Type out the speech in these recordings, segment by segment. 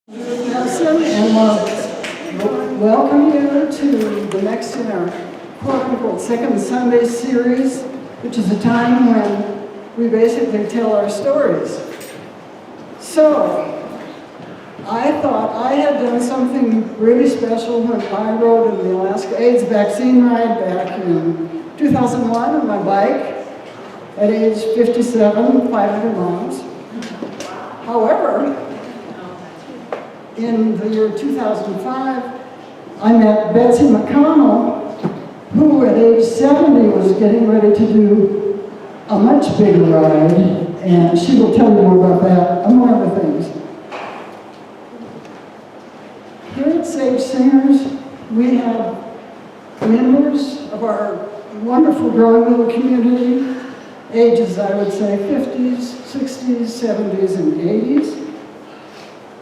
Nelson, and welcome you to the next in our quote-unquote second Sunday series, which is a time when we basically tell our stories. So, I thought I had done something really special when I rode in the Alaska AIDS vaccine ride back in 2001 on my bike at age 57, 500 miles. However, in the year 2005, I met Betsy McConnell, who at age 70 was getting ready to do a much bigger ride, and she will tell you more about that, among other things. Here at Sage Singers, we have members of our wonderful growing little community, ages, I would say, 50s, 60s, 70s, and 80s.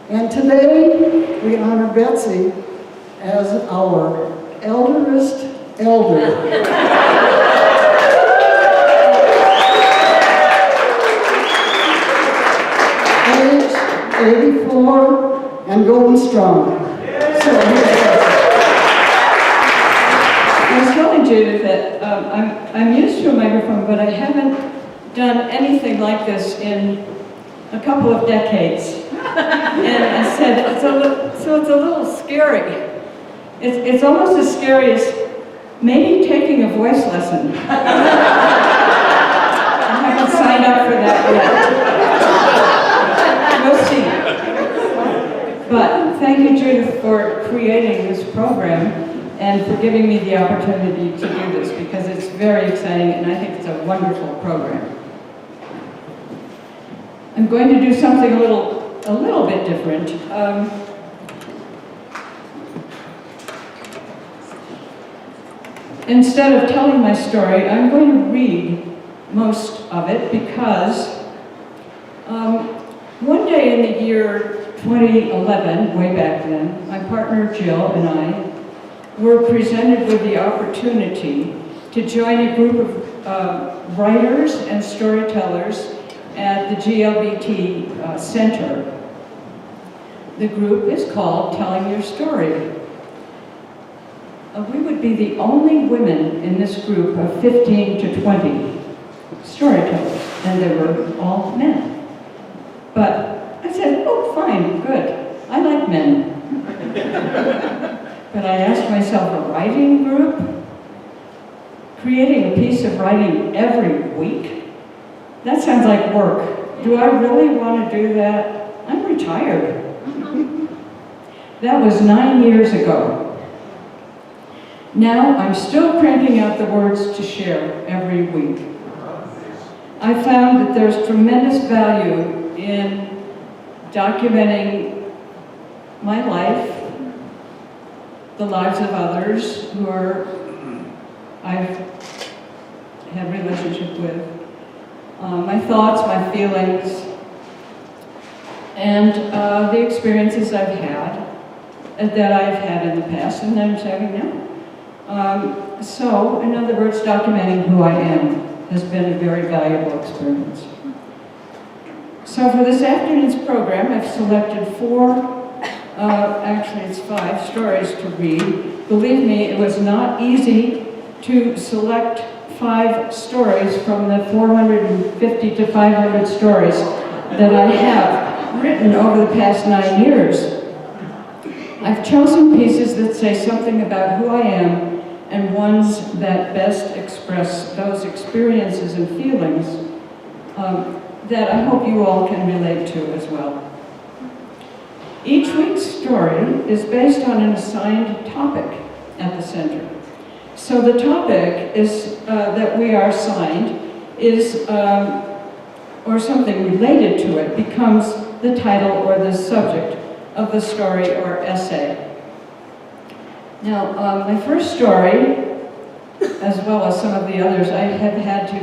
And today, we honor Betsy as our elderest elder. Age 84 and going strong. So, I was telling Judith that I'm used to a microphone, but I haven't done anything like this in a couple of decades. And I said, it's a little scary. It's almost as scary as maybe taking a voice lesson. I haven't signed up for that yet. We'll see. But thank you, Judith, for creating this program and for giving me the opportunity to do this, because it's very exciting and I think it's a wonderful program. I'm going to do something a little bit different. Instead of telling my story, I'm going to read most of it because one day in the year 2011, way back then, my partner Jill and I were presented with the opportunity to join a group of writers and storytellers at the GLBT Center. The group is called Telling Your Story. We would be the only women in this group of 15 to 20 storytellers, and they were all men. But I said, oh, fine, good. I like men. But I asked myself, a writing group? Creating a piece of writing every week? That sounds like work. Do I really want to do that? I'm retired. That was 9 years ago. Now I'm still cranking out the words to share every week. I found that there's tremendous value in documenting my life, the lives of others who I've had relationship with, my thoughts, my feelings, and the experiences I've had, that I've had in the past and that I'm having now. So, in other words, documenting who I am has been a very valuable experience. So for this afternoon's program, I've selected actually it's 5 stories to read. Believe me, it was not easy to select 5 stories from the 450 to 500 stories that I have written over the past 9 years. I've chosen pieces that say something about who I am and ones that best express those experiences and feelings that I hope you all can relate to as well. Each week's story is based on an assigned topic at the center. So the topic is that we are assigned is, or something related to it, becomes the title or the subject of the story or essay. Now, my first story, as well as some of the others, I have had to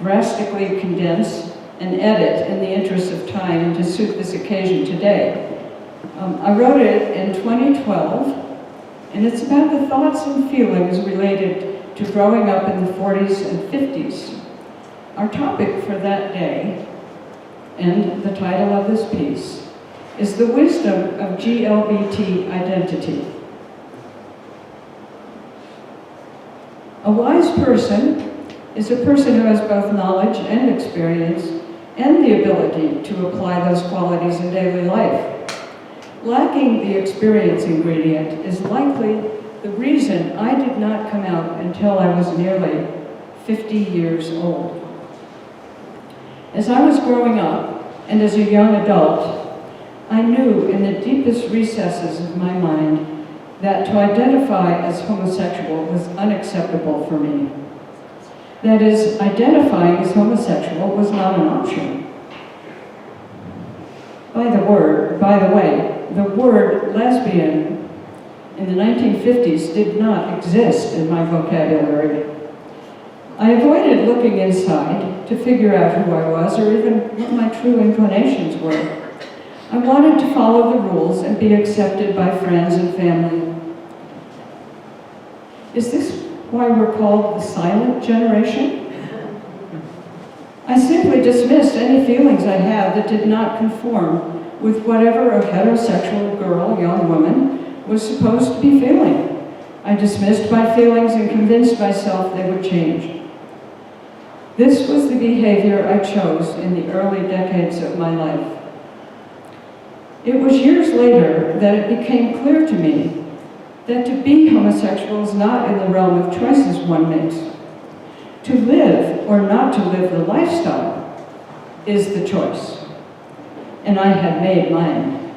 drastically condense and edit in the interest of time to suit this occasion today. I wrote it in 2012, and it's about the thoughts and feelings related to growing up in the 40s and 50s. Our topic for that day, and the title of this piece, is the wisdom of GLBT identity. A wise person is a person who has both knowledge and experience and the ability to apply those qualities in daily life. Lacking the experience ingredient is likely the reason I did not come out until I was nearly 50 years old. As I was growing up, and as a young adult, I knew in the deepest recesses of my mind that to identify as homosexual was unacceptable for me. That is, identifying as homosexual was not an option. By the way, the word lesbian in the 1950s did not exist in my vocabulary. I avoided looking inside to figure out who I was or even what my true inclinations were. I wanted to follow the rules and be accepted by friends and family. Is this why we're called the silent generation? I simply dismissed any feelings I had that did not conform with whatever a heterosexual girl, young woman, was supposed to be feeling. I dismissed my feelings and convinced myself they would change. This was the behavior I chose in the early decades of my life. It was years later that it became clear to me that to be homosexual is not in the realm of choices one makes. To live or not to live the lifestyle is the choice. And I had made mine.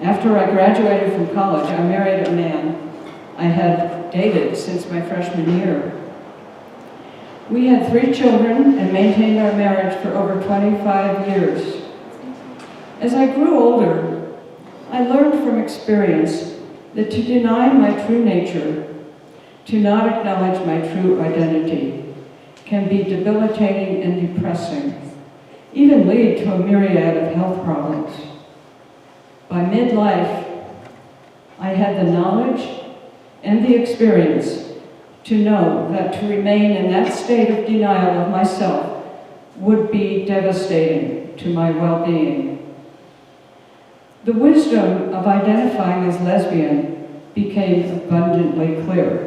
After I graduated from college, I married a man I had dated since my freshman year. We had 3 children and maintained our marriage for over 25 years. As I grew older, I learned from experience that to deny my true nature, to not acknowledge my true identity, can be debilitating and depressing, even lead to a myriad of health problems. By midlife, I had the knowledge and the experience to know that to remain in that state of denial of myself would be devastating to my well-being. The wisdom of identifying as lesbian became abundantly clear.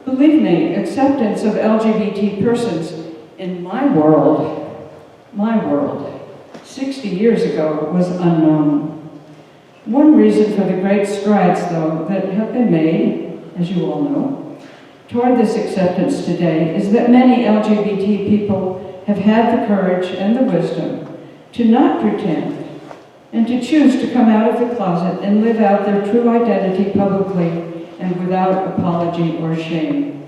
Believe me, acceptance of LGBT persons in my world, 60 years ago was unknown. One reason for the great strides, though, that have been made, as you all know, toward this acceptance today is that many LGBT people have had the courage and the wisdom to not pretend and to choose to come out of the closet and live out their true identity publicly and without apology or shame.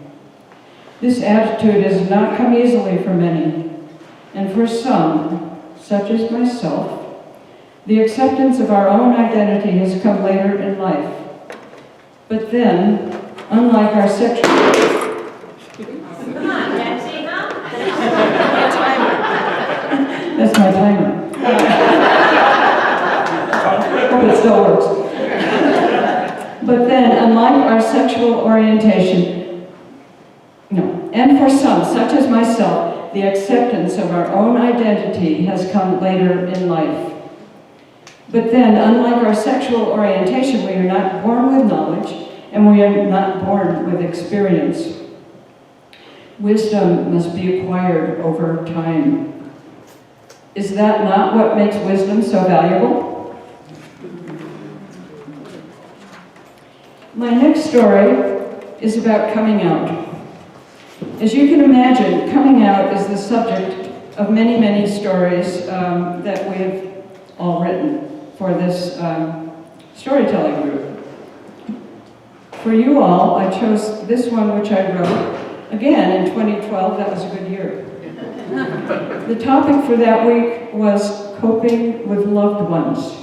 This attitude has not come easily for many, and for some, such as myself, the acceptance of our own identity has come later in life. But then, unlike our sexual... Come on, Betsy, huh? That's my timer. Hope it still works. But then, unlike our sexual orientation, and for some, such as myself, the acceptance of our own identity has come later in life. But then, unlike our sexual orientation, we are not born with knowledge, and we are not born with experience. Wisdom must be acquired over time. Is that not what makes wisdom so valuable? My next story is about coming out. As you can imagine, coming out is the subject of many, many stories that we have all written for this storytelling group. For you all, I chose this one, which I wrote, again, in 2012. That was a good year. The topic for that week was coping with loved ones.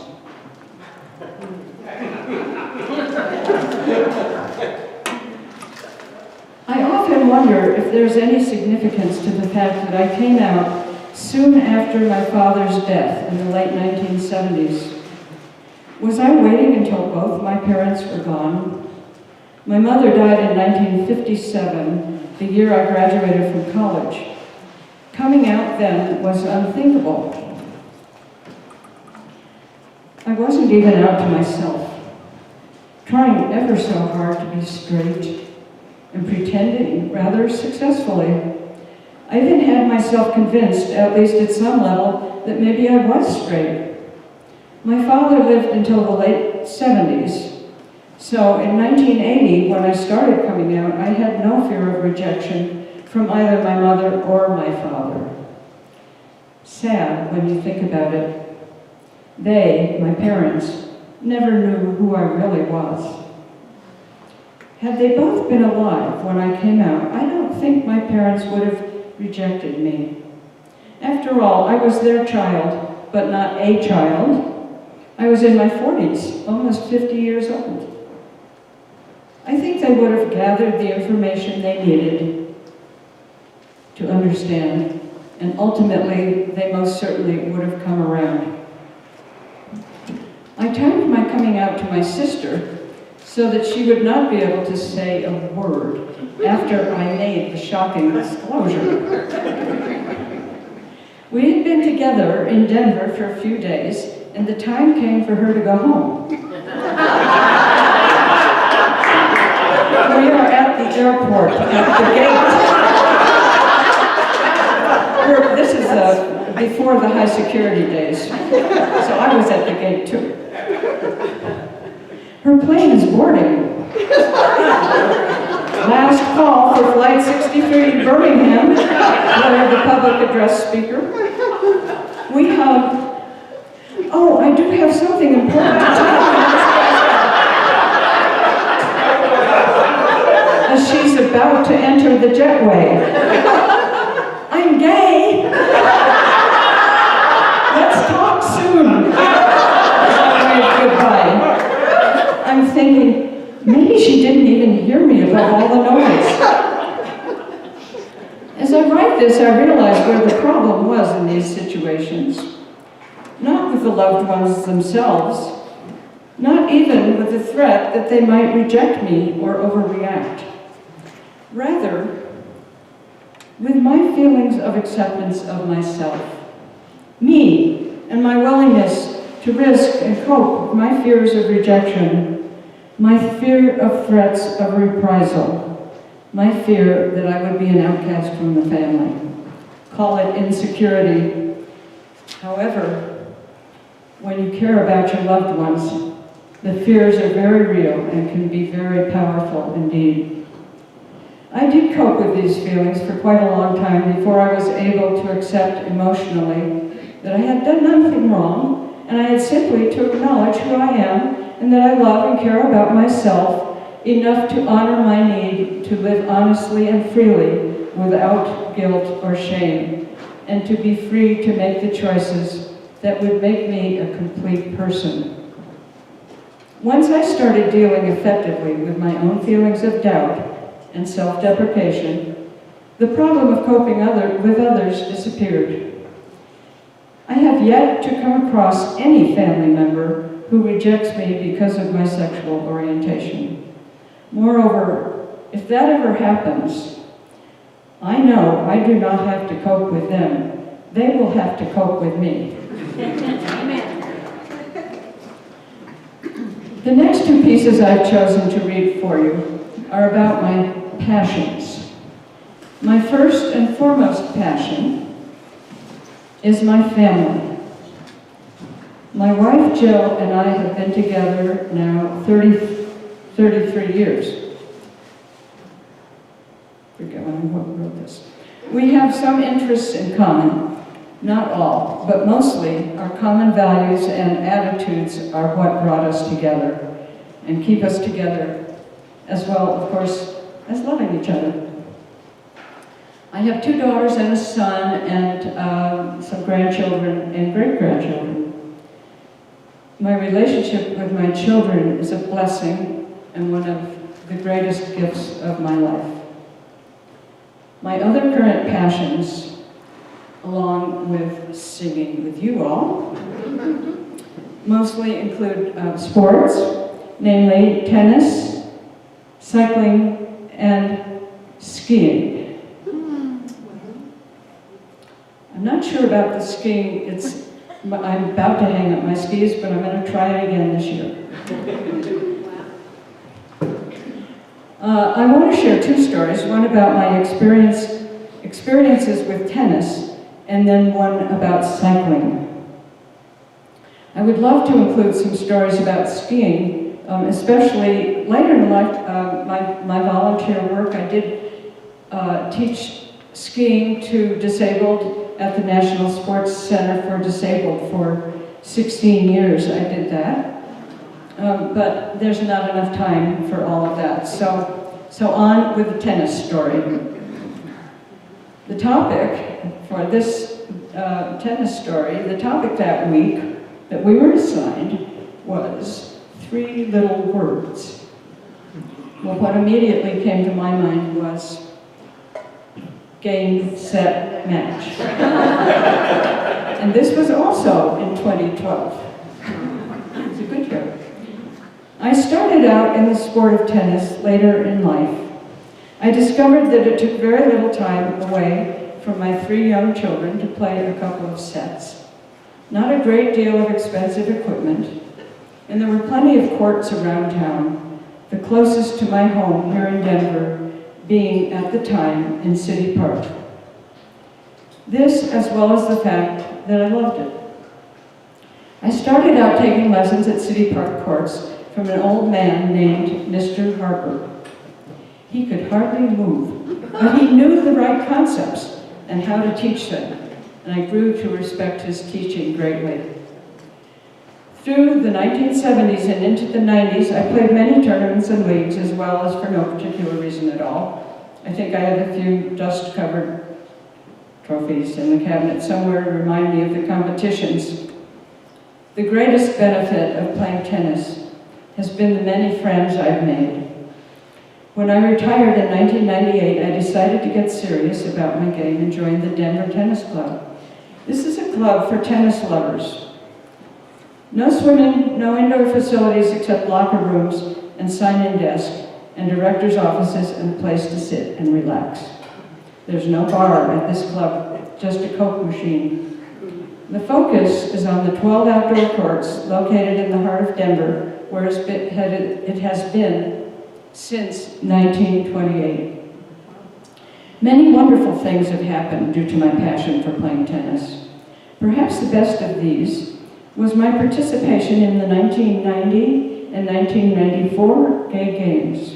I often wonder if there's any significance to the fact that I came out soon after my father's death in the late 1970s. Was I waiting until both my parents were gone? My mother died in 1957, the year I graduated from college. Coming out then was unthinkable. wasn't even out to myself, trying ever so hard to be straight and pretending rather successfully. I even had myself convinced, at least at some level, that maybe I was straight. My father lived until the late 70s. So in 1980, when I started coming out, I had no fear of rejection from either my mother or my father. Sad when you think about it. They, my parents, never knew who I really was. Had they both been alive when I came out, I don't think my parents would have rejected me. After all, I was their child, but not a child. I was in my 40s, almost 50 years old. I think they would have gathered the information they needed to understand, and ultimately, they most certainly would have come around. I timed my coming out to my sister so that she would not be able to say a word after I made the shocking disclosure. We had been together in Denver for a few days, and the time came for her to go home. We are at the airport, at the gate. This is before the high security days, so I was at the gate too. Her plane is boarding. Last call for Flight 63 Birmingham, where the public address speaker. We have, oh, I do have something important to tell you. As she's about to enter the jetway. I'm gay. Let's talk soon. Goodbye. I'm thinking, maybe she didn't even hear me above all the noise. As I write this, I realize where the problem was in these situations. Not with the loved ones themselves, not even with the threat that they might reject me or overreact. Rather, with my feelings of acceptance of myself, me, and my willingness to risk and cope with my fears of rejection, my fear of threats of reprisal, my fear that I would be an outcast from the family. Call it insecurity. However, when you care about your loved ones, the fears are very real and can be very powerful indeed. I did cope with these feelings for quite a long time before I was able to accept emotionally that I had done nothing wrong, and I had simply to acknowledge who I am and that I love and care about myself enough to honor my need to live honestly and freely without guilt or shame, and to be free to make the choices that would make me a complete person. Once I started dealing effectively with my own feelings of doubt and self-deprecation, the problem of coping with others disappeared. I have yet to come across any family member who rejects me because of my sexual orientation. Moreover, if that ever happens, I know I do not have to cope with them. They will have to cope with me. The next two pieces I've chosen to read for you are about my passions. My first and foremost passion is my family. My wife Jill and I have been together now 33 years. Forget when I wrote this. We have some interests in common, not all, but mostly our common values and attitudes are what brought us together and keep us together, as well, of course, as loving each other. I have 2 daughters and a son and some grandchildren and great-grandchildren. My relationship with my children is a blessing and one of the greatest gifts of my life. My other current passions, along with singing with you all, mostly include sports, namely tennis, cycling, and skiing. I'm not sure about the skiing. I'm about to hang up my skis, but I'm going to try it again this year. I want to share two stories, one about my experiences with tennis, and then one about cycling. I would love to include some stories about skiing, especially later in life, my volunteer work. I did teach skiing to disabled at the National Sports Center for Disabled for 16 years. I did that. But there's not enough time for all of that. So on with the tennis story. The topic for this tennis story, the topic that week that we were assigned was 3 little words. Well, what immediately came to my mind was game, set, match. And this was also in 2012. It was a good year. I started out in the sport of tennis later in life. I discovered that it took very little time away from my 3 young children to play a couple of sets. Not a great deal of expensive equipment, and there were plenty of courts around town, the closest to my home here in Denver being at the time in City Park. This, as well as the fact that I loved it. I started out taking lessons at City Park courts from an old man named Mr. Harper. He could hardly move, but he knew the right concepts and how to teach them, and I grew to respect his teaching greatly. Through the 1970s and into the 90s, I played many tournaments and leagues, as well as for no particular reason at all. I think I have a few dust-covered trophies in the cabinet somewhere to remind me of the competitions. The greatest benefit of playing tennis has been the many friends I've made. When I retired in 1998, I decided to get serious about my game and joined the Denver Tennis Club. This is a club for tennis lovers. No swimming, no indoor facilities except locker rooms and sign-in desks and directors' offices and a place to sit and relax. There's no bar at this club, just a Coke machine. The focus is on the 12 outdoor courts located in the heart of Denver, where it has been since 1928. Many wonderful things have happened due to my passion for playing tennis. Perhaps the best of these was my participation in the 1990 and 1994 Gay Games.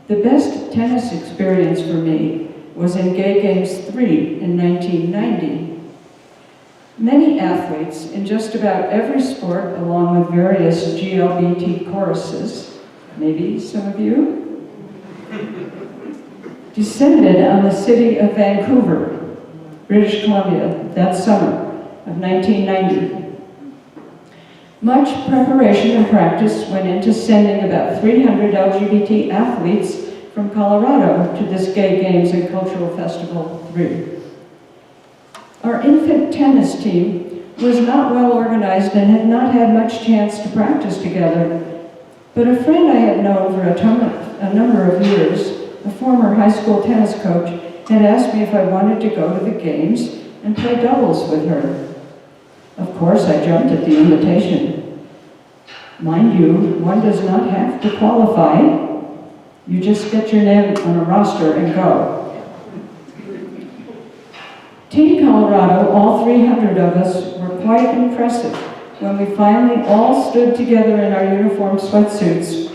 The best tennis experience for me was in Gay Games 3 in 1990. Many athletes in just about every sport, along with various GLBT choruses, maybe some of you, descended on the city of Vancouver, British Columbia, that summer of 1990. Much preparation and practice went into sending about 300 LGBT athletes from Colorado to this Gay Games and Cultural Festival 3. Our infant tennis team was not well organized and had not had much chance to practice together, but a friend I had known for a number of years, a former high school tennis coach, had asked me if I wanted to go to the games and play doubles with her. Of course, I jumped at the invitation. Mind you, one does not have to qualify. You just get your name on a roster and go. Team Colorado, all 300 of us, were quite impressive when we finally all stood together in our uniform sweatsuits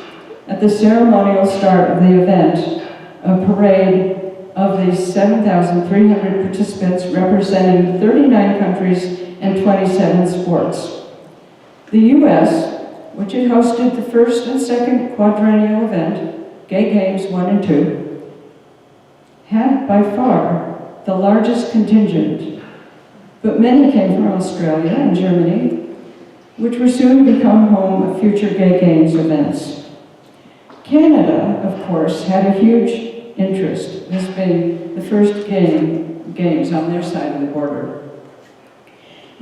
at the ceremonial start of the event, a parade of the 7,300 participants representing 39 countries and 27 sports. The U.S., which had hosted the first and second quadrennial event, Gay Games 1 and 2, had by far the largest contingent, but many came from Australia and Germany, which were soon to become home of future Gay Games events. Canada, of course, had a huge interest, this being the first games on their side of the border.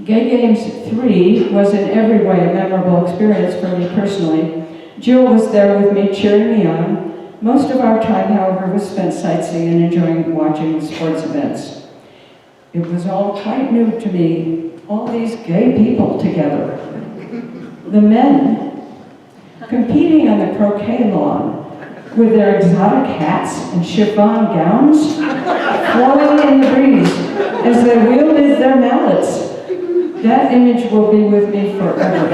Gay Games 3 was in every way a memorable experience for me personally. Jill was there with me, cheering me on. Most of our time, however, was spent sightseeing and enjoying watching sports events. It was all quite new to me, all these gay people together. The men competing on the croquet lawn with their exotic hats and chiffon gowns, flowing in the breeze as they wielded their mallets. That image will be with me forever.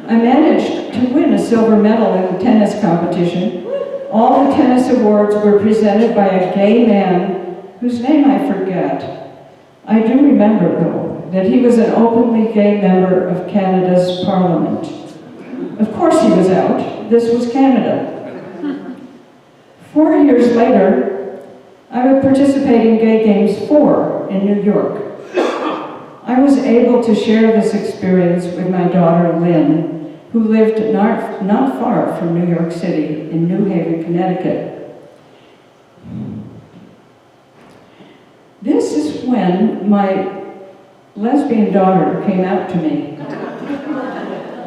I managed to win a silver medal in the tennis competition. All the tennis awards were presented by a gay man whose name I forget. I do remember, though, that he was an openly gay member of Canada's Parliament. Of course he was out. This was Canada. 4 years later, I would participate in Gay Games 4 in New York. I was able to share this experience with my daughter, Lynn, who lived not far from New York City in New Haven, Connecticut. This is when my lesbian daughter came out to me.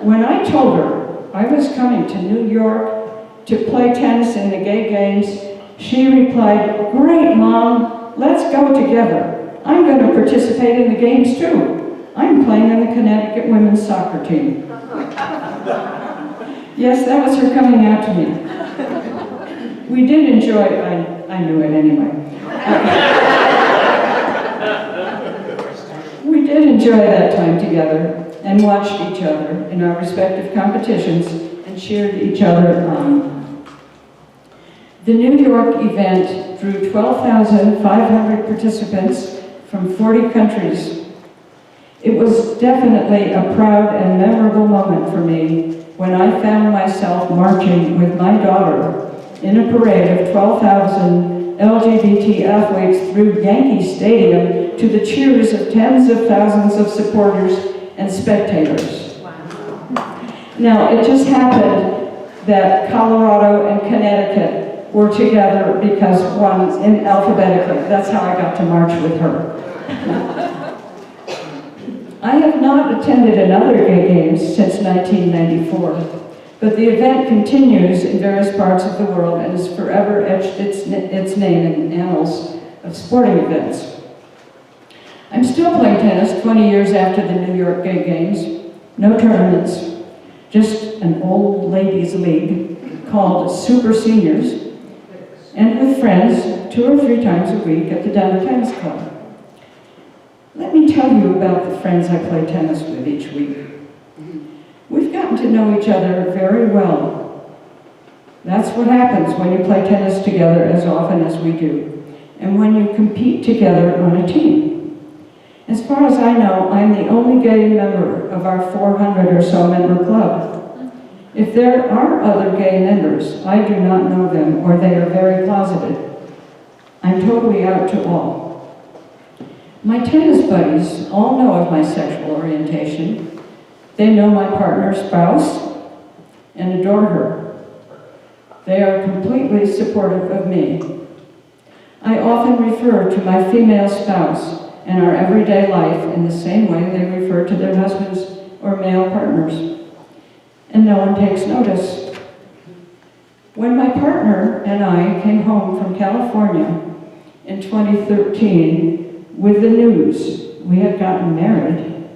When I told her I was coming to New York to play tennis in the Gay Games, she replied, "Great, Mom, let's go together. I'm going to participate in the games too. I'm playing on the Connecticut women's soccer team." Yes, that was her coming out to me. We did enjoy, I knew it anyway. We did enjoy that time together and watched each other in our respective competitions and cheered each other on. The New York event drew 12,500 participants from 40 countries. It was definitely a proud and memorable moment for me when I found myself marching with my daughter in a parade of 12,000 LGBT athletes through Yankee Stadium to the cheers of tens of thousands of supporters and spectators. Now, it just happened that Colorado and Connecticut were together because one's in alphabetically. That's how I got to march with her. I have not attended another Gay Games since 1994, but the event continues in various parts of the world and has forever etched its name in the annals of sporting events. I'm still playing tennis 20 years after the New York Gay Games. No tournaments, just an old ladies' league called Super Seniors, and with friends 2 or 3 times a week at the Denver Tennis Club. Let me tell you about the friends I play tennis with each week. We've gotten to know each other very well. That's what happens when you play tennis together as often as we do, and when you compete together on a team. As far as I know, I'm the only gay member of our 400 or so member club. If there are other gay members, I do not know them, or they are very closeted. I'm totally out to all. My tennis buddies all know of my sexual orientation. They know my partner's spouse and adore her. They are completely supportive of me. I often refer to my female spouse and our everyday life in the same way they refer to their husbands or male partners. And no one takes notice. When my partner and I came home from California in 2013 with the news we had gotten married,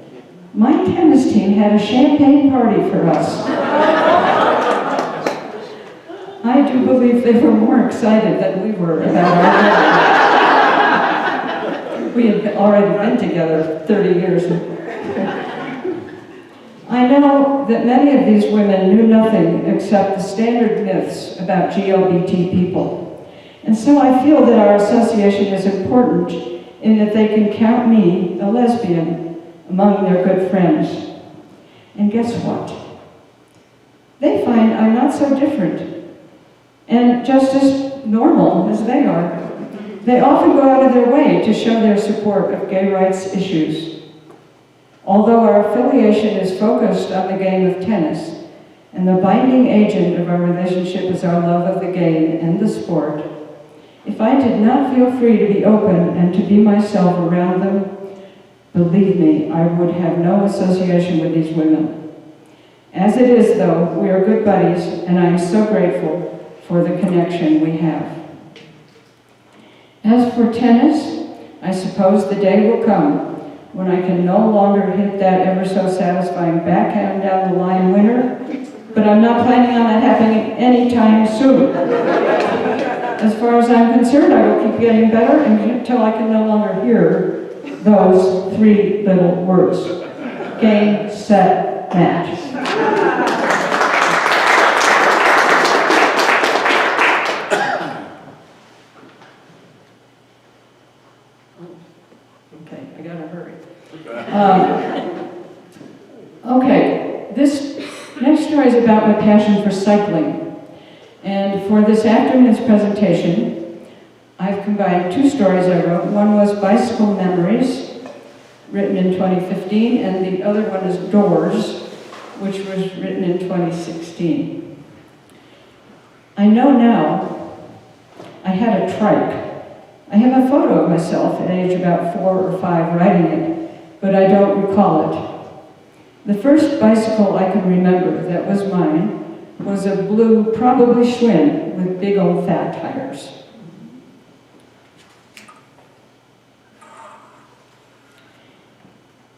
my tennis team had a champagne party for us. I do believe they were more excited than we were about our wedding. We had already been together 30 years. I know that many of these women knew nothing except the standard myths about GLBT people. And so I feel that our association is important in that they can count me, a lesbian, among their good friends. And guess what? They find I'm not so different and just as normal as they are. They often go out of their way to show their support of gay rights issues. Although our affiliation is focused on the game of tennis, and the binding agent of our relationship is our love of the game and the sport, if I did not feel free to be open and to be myself around them, believe me, I would have no association with these women. As it is, though, we are good buddies, and I am so grateful for the connection we have. As for tennis, I suppose the day will come when I can no longer hit that ever so satisfying backhand down the line winner, but I'm not planning on that happening anytime soon. As far as I'm concerned, I will keep getting better until I can no longer hear those three little words. Game, set, match. Okay, I gotta hurry. Okay, this next story is about my passion for cycling. And for this afternoon's presentation, I've combined two stories I wrote. One was Bicycle Memories, written in 2015, and the other one is Doors, which was written in 2016. I know now I had a trike. I have a photo of myself at age about 4 or 5 riding it, but I don't recall it. The first bicycle I can remember that was mine was a blue, probably Schwinn, with big old fat tires.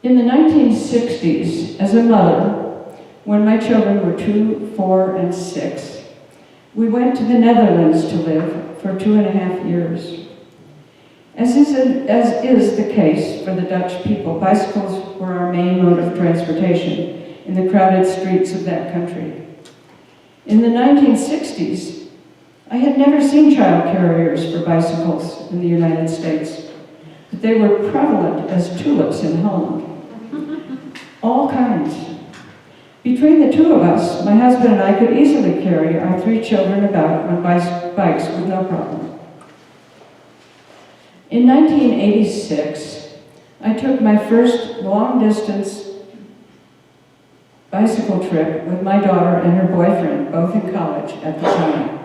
In the 1960s, as a mother, when my children were 2, 4, and 6, we went to the Netherlands to live for 2.5 years. As is the case for the Dutch people, bicycles were our main mode of transportation in the crowded streets of that country. In the 1960s, I had never seen child carriers for bicycles in the United States, but they were prevalent as tulips in Holland. All kinds. Between the two of us, my husband and I could easily carry our 3 children about on bikes with no problem. In 1986, I took my first long-distance bicycle trip with my daughter and her boyfriend, both in college at the time.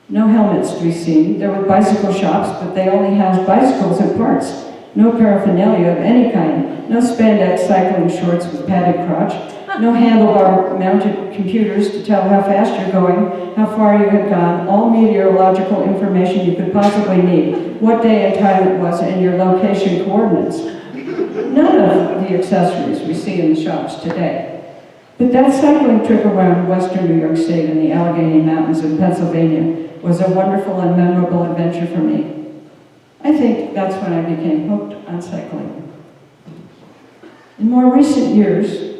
No helmets to be seen. There were bicycle shops, but they only housed bicycles and parts. No paraphernalia of any kind. No spandex cycling shorts with padded crotch. No handlebar-mounted computers to tell how fast you're going, how far you had gone, all meteorological information you could possibly need, what day and time it was, and your location coordinates. None of the accessories we see in the shops today. But that cycling trip around western New York State and the Allegheny Mountains of Pennsylvania was a wonderful and memorable adventure for me. I think that's when I became hooked on cycling. In more recent years,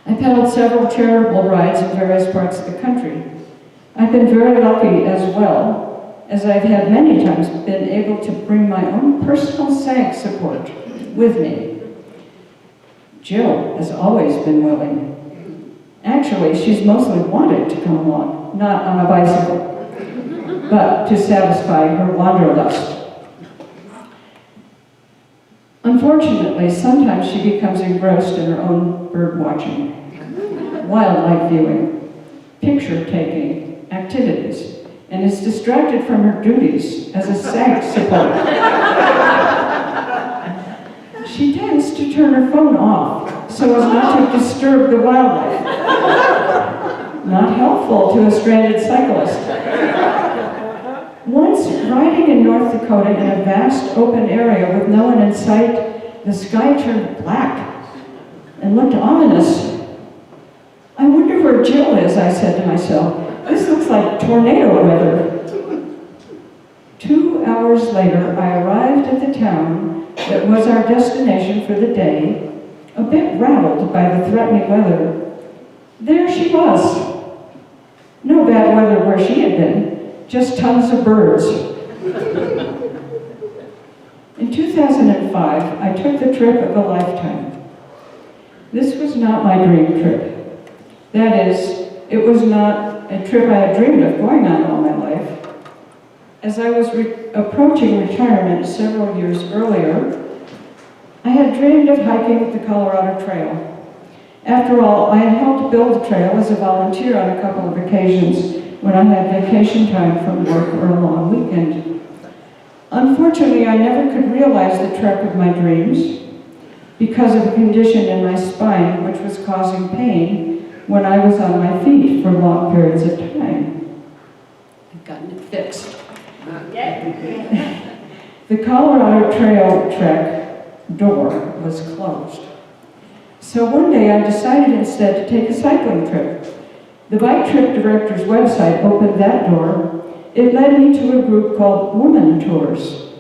I pedaled several charitable rides in various parts of the country. I've been very lucky as well, as I've had many times been able to bring my own personal SAG support with me. Jill has always been willing. Actually, she's mostly wanted to come along, not on a bicycle, but to satisfy her wanderlust. Unfortunately, sometimes she becomes engrossed in her own bird watching, wildlife viewing, picture taking activities, and is distracted from her duties as a SAG supporter. She tends to turn her phone off so as not to disturb the wildlife. Not helpful to a stranded cyclist. Once, riding in North Dakota in a vast open area with no one in sight, the sky turned black and looked ominous. I wonder where Jill is, I said to myself. This looks like tornado weather. 2 hours later, I arrived at the town that was our destination for the day, a bit rattled by the threatening weather. There she was. No bad weather where she had been. Just tons of birds. In 2005, I took the trip of a lifetime. This was not my dream trip. That is, it was not a trip I had dreamed of going on all my life. As I was approaching retirement several years earlier, I had dreamed of hiking the Colorado Trail. After all, I had helped build the trail as a volunteer on a couple of occasions when I had vacation time from work or a long weekend. Unfortunately, I never could realize the trek of my dreams because of a condition in my spine which was causing pain when I was on my feet for long periods of time. gotten it fixed. Yeah. The Colorado Trail Trek door was closed. So one day I decided instead to take a cycling trip. The Bike Trip Director's website opened that door. It led me to a group called Woman Tours.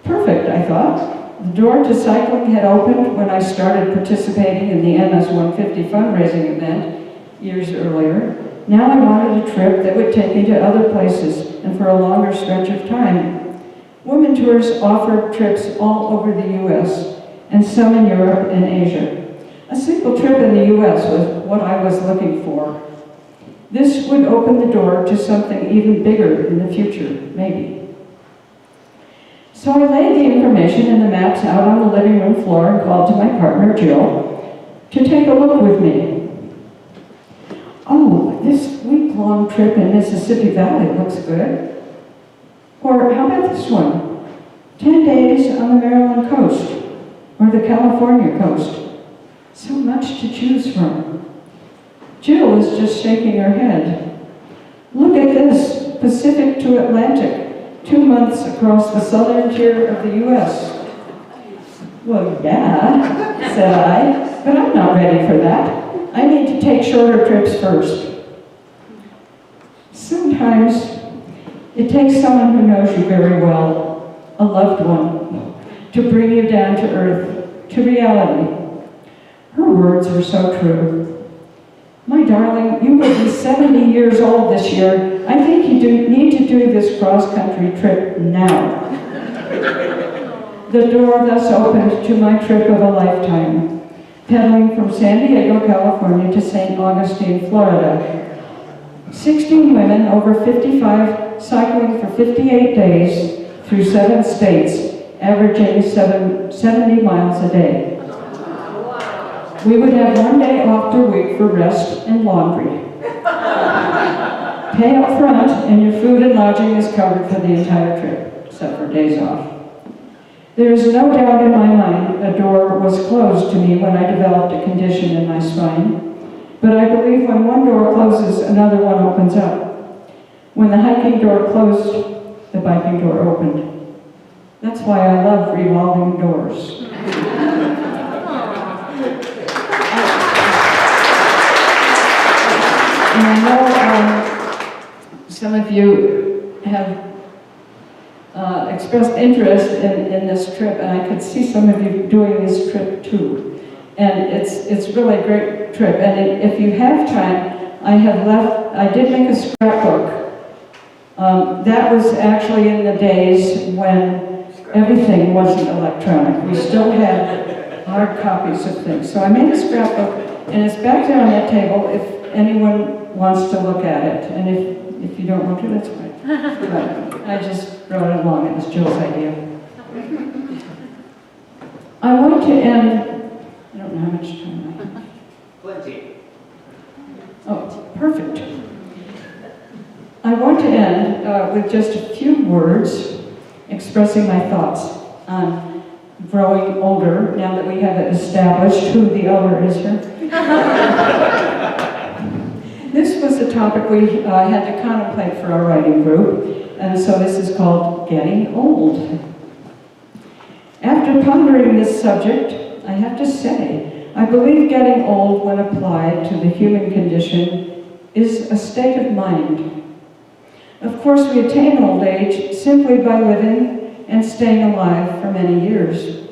Perfect, I thought. The door to cycling had opened when I started participating in the MS 150 fundraising event years earlier. Now I wanted a trip that would take me to other places and for a longer stretch of time. Women Tours offer trips all over the U.S. and some in Europe and Asia. A single trip in the U.S. was what I was looking for. This would open the door to something even bigger in the future, maybe. So I laid the information and the maps out on the living room floor and called to my partner, Jill, to take a look with me. Oh, this week-long trip in Mississippi Valley looks good. Or how about this one? 10 days on the Maryland coast or the California coast. So much to choose from. Jill is just shaking her head. Look at this, Pacific to Atlantic, 2 months across the southern tier of the U.S. Well, yeah, said I, but I'm not ready for that. I need to take shorter trips first. Sometimes it takes someone who knows you very well, a loved one, to bring you down to earth, to reality. Her words were so true. My darling, you will be 70 years old this year. I think you need to do this cross-country trip now. The door thus opened to my trip of a lifetime, pedaling from San Diego, California to St. Augustine, Florida. 16 women over 55 cycling for 58 days through 7 states, averaging 70 miles a day. We would have 1 day off per week for rest and laundry. Pay up front and your food and lodging is covered for the entire trip, except for days off. There is no doubt in my mind a door was closed to me when I developed a condition in my spine. But I believe when one door closes, another one opens up. When the hiking door closed, the biking door opened. That's why I love revolving doors. And I know some of you have expressed interest in this trip, and I could see some of you doing this trip too. And it's really a great trip. And if you have time, I did make a scrapbook. That was actually in the days when everything wasn't electronic. We still had hard copies of things. So I made a scrapbook, and it's back there on that table if anyone wants to look at it. And if you don't want to, that's fine. But I just brought it along. It was Jill's idea. I want to end. I don't know how much time I have. Plenty. Oh, perfect. I want to end with just a few words expressing my thoughts on growing older, now that we have established who the elder is here. This was a topic we had to contemplate for our writing group, and so this is called Getting Old. After pondering this subject, I have to say, I believe getting old, when applied to the human condition, is a state of mind. Of course, we attain old age simply by living and staying alive for many years.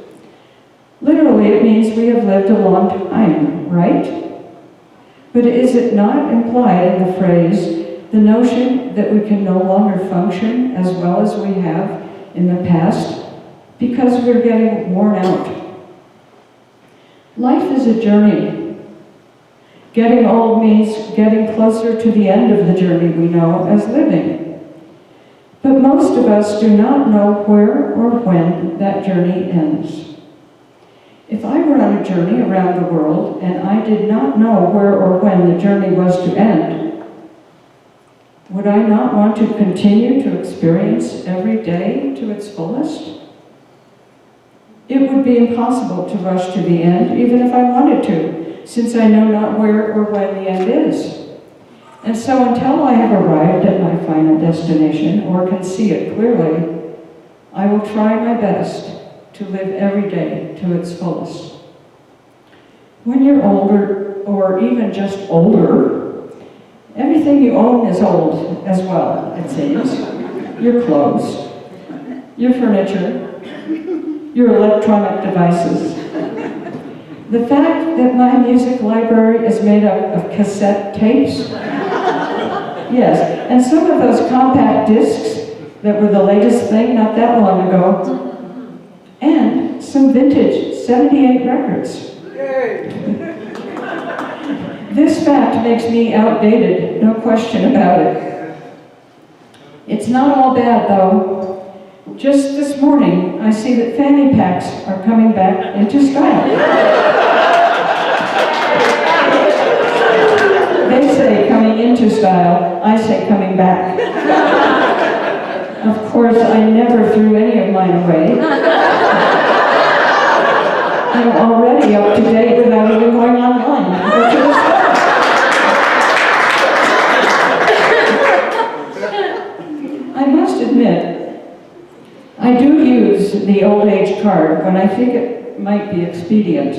Literally, it means we have lived a long time, right? But is it not implied in the phrase, the notion that we can no longer function as well as we have in the past because we're getting worn out? Life is a journey. Getting old means getting closer to the end of the journey we know as living. But most of us do not know where or when that journey ends. If I were on a journey around the world and I did not know where or when the journey was to end, would I not want to continue to experience every day to its fullest? It would be impossible to rush to the end, even if I wanted to, since I know not where or when the end is. And so until I have arrived at my final destination or can see it clearly, I will try my best to live every day to its fullest. When you're older, or even just older, everything you own is old as well, it seems. Your clothes, your furniture, your electronic devices. The fact that my music library is made up of cassette tapes, yes, and some of those compact discs that were the latest thing not that long ago, and some vintage 78 records. This fact makes me outdated, no question about it. It's not all bad, though. Just this morning, I see that fanny packs are coming back into style. They say coming into style, I say coming back. Of course, I never threw any of mine away. I'm already up to date without even going online. I must admit, I do use the old age card when I think it might be expedient.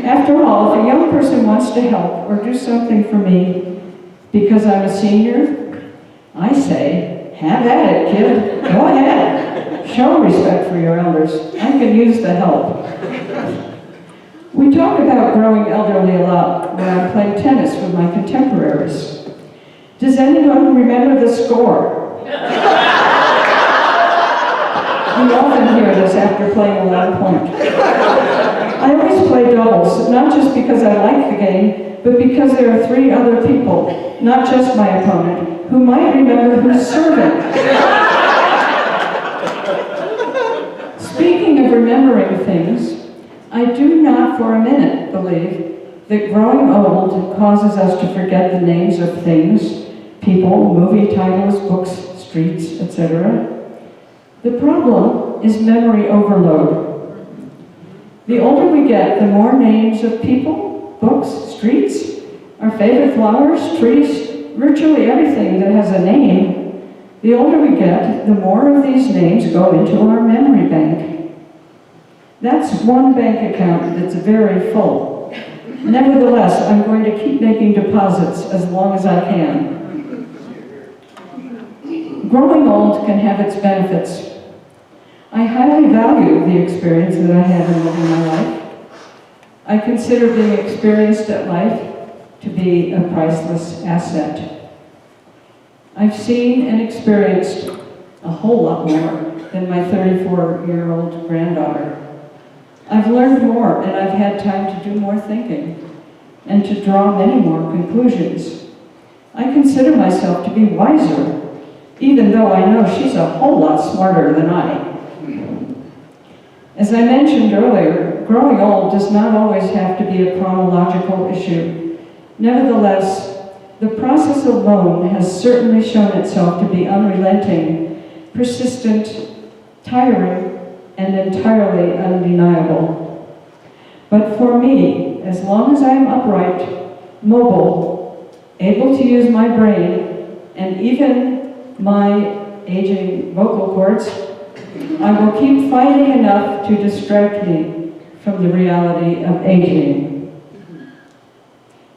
After all, if a young person wants to help or do something for me because I'm a senior, I say, have at it, kid. Go ahead. Show respect for your elders. I can use the help. We talk about growing elderly a lot when I'm playing tennis with my contemporaries. Does anyone remember the score? We often hear this after playing a long point. I always play doubles, not just because I like the game, but because there are 3 other people, not just my opponent, who might remember who's serving. Speaking of remembering things, I do not for a minute believe that growing old causes us to forget the names of things, people, movie titles, books, streets, etc. The problem is memory overload. The older we get, the more names of people, books, streets, our favorite flowers, trees, virtually everything that has a name. The older we get, the more of these names go into our memory bank. That's one bank account that's very full. Nevertheless, I'm going to keep making deposits as long as I can. Growing old can have its benefits. I highly value the experience that I have in living my life. I consider being experienced at life to be a priceless asset. I've seen and experienced a whole lot more than my 34-year-old granddaughter. I've learned more, and I've had time to do more thinking and to draw many more conclusions. I consider myself to be wiser, even though I know she's a whole lot smarter than I. As I mentioned earlier, growing old does not always have to be a chronological issue. Nevertheless, the process alone has certainly shown itself to be unrelenting, persistent, tiring, and entirely undeniable. But for me, as long as I am upright, mobile, able to use my brain, and even my aging vocal cords, I will keep fighting enough to distract me from the reality of aging.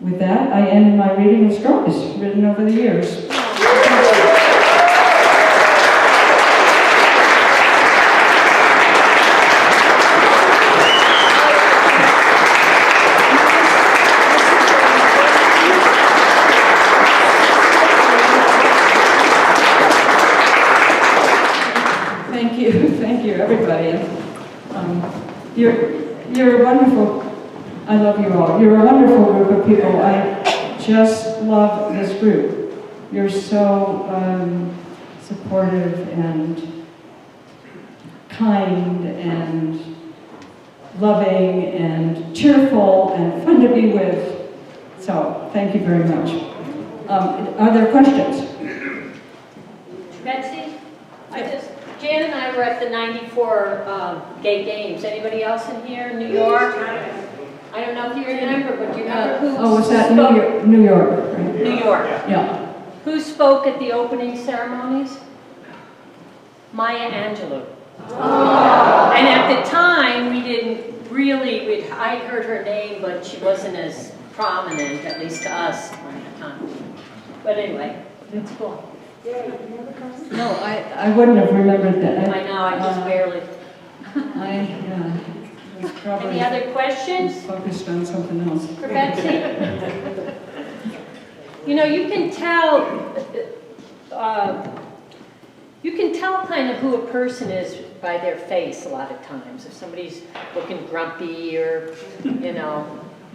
With that, I end my reading of stories written over the years. Thank you, everybody. You're wonderful. I love you all. You're a wonderful group of people. I just love this group. You're so supportive and kind and loving and cheerful and fun to be with. So thank you very much. Are there questions? Betsy, Jan and I were at the '94 Gay Games. Anybody else in here? New York? I don't know if you remember, but do you remember who was that spoke? New York, right? New York. Yeah. Who spoke at the opening ceremonies? Maya Angelou. And at the time, we didn't really, I heard her name, but she wasn't as prominent, at least to us at the time. But anyway, it's cool. No, I wouldn't have remembered that. I know, I just barely. I was probably Any other questions focused on something else. for Betsy? You know, you can tell kind of who a person is by their face a lot of times. If somebody's looking grumpy or, you know,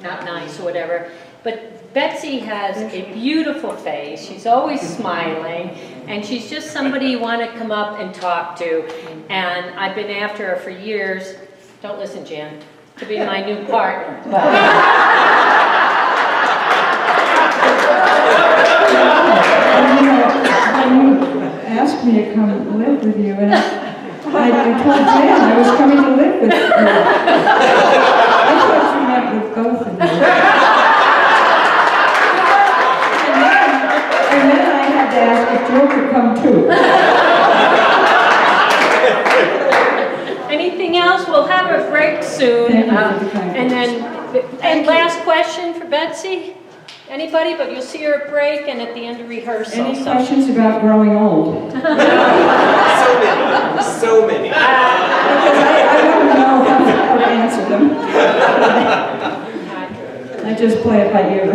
not nice or whatever. But Betsy has a beautiful face. She's always smiling. And she's just somebody you want to come up and talk to. And I've been after her for years. Don't listen, Jan. To be my new partner. When you asked me to come live with you, and I told Jan I was coming to live with you. I thought you meant with both of you. And then I had to ask if Joe could come too. Anything else? We'll have a break soon. And last question for Betsy? Anybody? But you'll see her at break and at the end of rehearsal. Any questions about growing old? So many. Because I don't know how to answer them. I just play it by ear.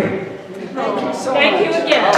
Thank you again.